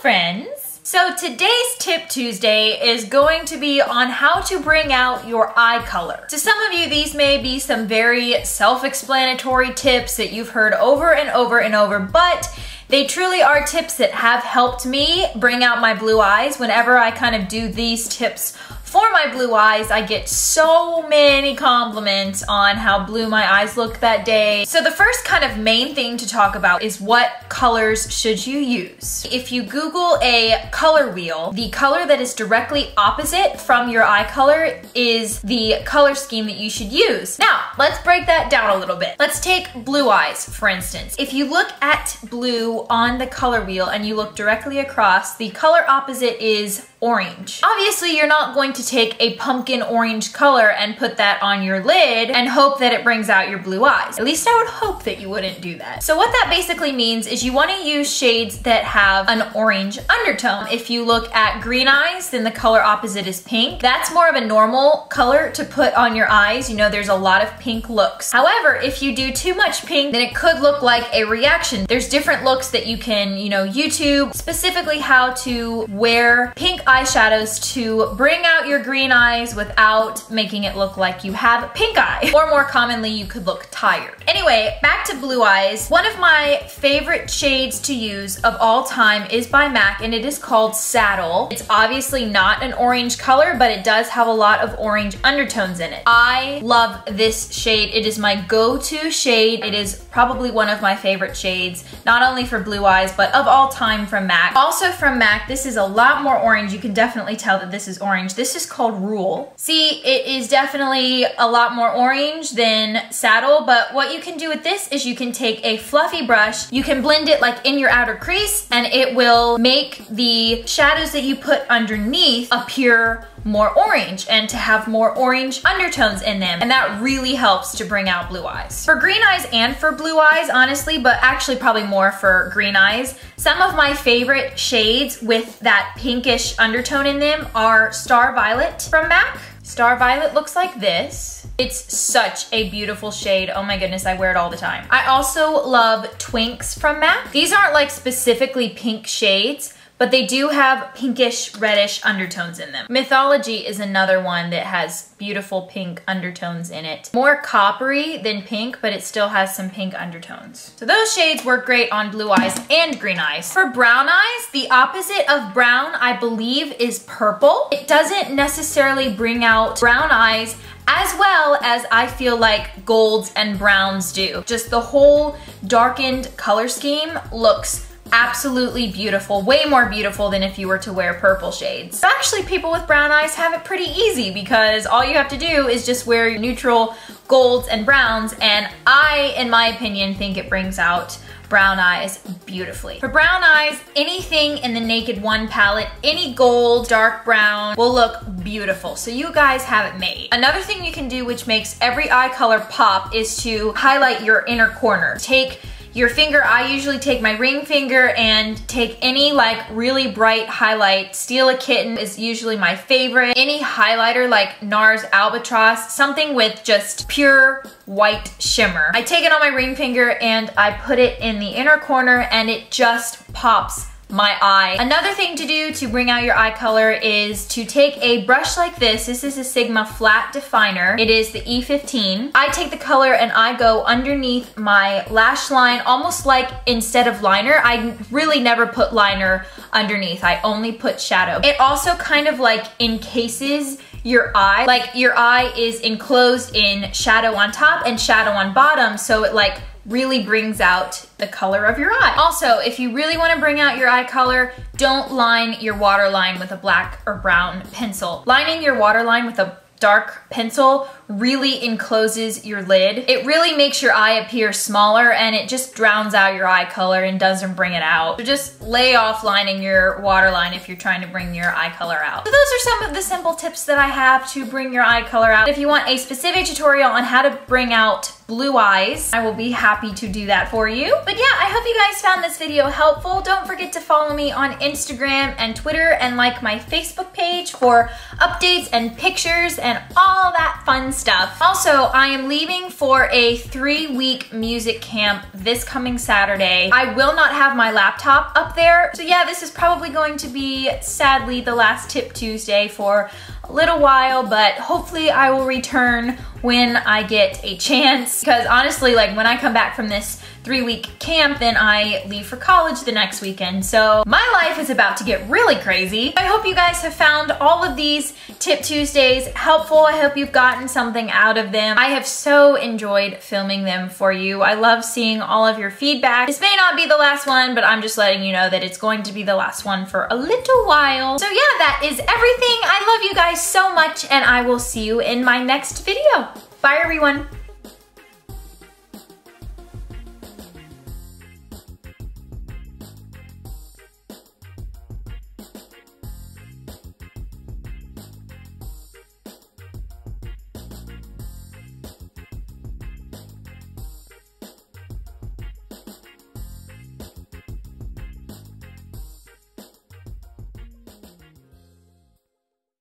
friends! So today's Tip Tuesday is going to be on how to bring out your eye color. To some of you, these may be some very self-explanatory tips that you've heard over and over and over, but they truly are tips that have helped me bring out my blue eyes. Whenever I kind of do these tips for my blue eyes, I get so many compliments on how blue my eyes look that day. So the first kind of main thing to talk about is what colors should you use. If you Google a color wheel, the color that is directly opposite from your eye color is the color scheme that you should use. Now, let's break that down a little bit. Let's take blue eyes, for instance. If you look at blue on the color wheel and you look directly across, the color opposite is orange. Obviously, you're not going to take a pumpkin orange color and put that on your lid and hope that it brings out your blue eyes. At least I would hope that you wouldn't do that. So what that basically means is you want to use shades that have an orange undertone. If you look at green eyes, then the color opposite is pink. That's more of a normal color to put on your eyes. You know, there's a lot of pink looks. However, if you do too much pink, then it could look like a reaction. There's different looks that you can, YouTube, specifically how to wear pink eyeshadows to bring out your green eyes without making it look like you have pink eye. Or more commonly, you could look tired. Anyway, back to blue eyes. One of my favorite shades to use of all time is by MAC, and it is called Saddle. It's obviously not an orange color, but it does have a lot of orange undertones in it. I love this shade. It is my go-to shade. It is probably one of my favorite shades, not only for blue eyes, but of all time from MAC. Also from MAC, this is a lot more orange. You can definitely tell that this is orange. This is called Rule. See, it is definitely a lot more orange than Saddle, but what you can do with this is you can take a fluffy brush, you can blend it like in your outer crease, and it will make the shadows that you put underneath appear more orange and to have more orange undertones in them, and that really helps to bring out blue eyes. For green eyes and for blue eyes, honestly, but actually probably more for green eyes, some of my favorite shades with that pinkish undertone in them are Star Violet from MAC. Star Violet looks like this. It's such a beautiful shade. Oh my goodness, I wear it all the time. I also love Twinks from MAC. These aren't like specifically pink shades, but they do have pinkish, reddish undertones in them. Mythology is another one that has beautiful pink undertones in it. More coppery than pink, but it still has some pink undertones. So those shades work great on blue eyes and green eyes. For brown eyes, the opposite of brown, I believe, is purple. It doesn't necessarily bring out brown eyes as well as I feel like golds and browns do. Just the whole darkened color scheme looks absolutely beautiful, way more beautiful than if you were to wear purple shades. Actually, people with brown eyes have it pretty easy because all you have to do is just wear your neutral golds and browns, and I, in my opinion, think it brings out brown eyes beautifully. For brown eyes, anything in the Naked One palette, any gold, dark brown will look beautiful. So you guys have it made. Another thing you can do which makes every eye color pop is to highlight your inner corner. Take your finger, I usually take my ring finger and take any like really bright highlight. Steal a Kitten is usually my favorite. Any highlighter like NARS Albatross, something with just pure white shimmer. I take it on my ring finger and I put it in the inner corner and it just pops my eye. Another thing to do to bring out your eye color is to take a brush like this. This is a Sigma flat definer. It is the E15. I take the color and I go underneath my lash line, almost like instead of liner. I really never put liner underneath. I only put shadow. It also kind of like encases your eye. Like your eye is enclosed in shadow on top and shadow on bottom, so it like really brings out the color of your eye. Also, if you really want to bring out your eye color, don't line your waterline with a black or brown pencil. Lining your waterline with a dark pencil really encloses your lid. It really makes your eye appear smaller and it just drowns out your eye color and doesn't bring it out. So just lay off lining your waterline if you're trying to bring your eye color out. So those are some of the simple tips that I have to bring your eye color out. If you want a specific tutorial on how to bring out blue eyes, I will be happy to do that for you. But yeah, I hope you guys found this video helpful. Don't forget to follow me on Instagram and Twitter and like my Facebook page for updates and pictures and all that fun stuff. Also, I am leaving for a 3-week music camp this coming Saturday. I will not have my laptop up there. So yeah, this is probably going to be, sadly, the last Tip Tuesday for a little while, but hopefully I will return when I get a chance, because honestly, like when I come back from this 3-week camp, then I leave for college the next weekend. So my life is about to get really crazy. I hope you guys have found all of these Tip Tuesdays helpful. I hope you've gotten something out of them. I have so enjoyed filming them for you. I love seeing all of your feedback. This may not be the last one, but I'm just letting you know that it's going to be the last one for a little while. So yeah, that is everything. I love you guys so much, and I will see you in my next video. Bye everyone.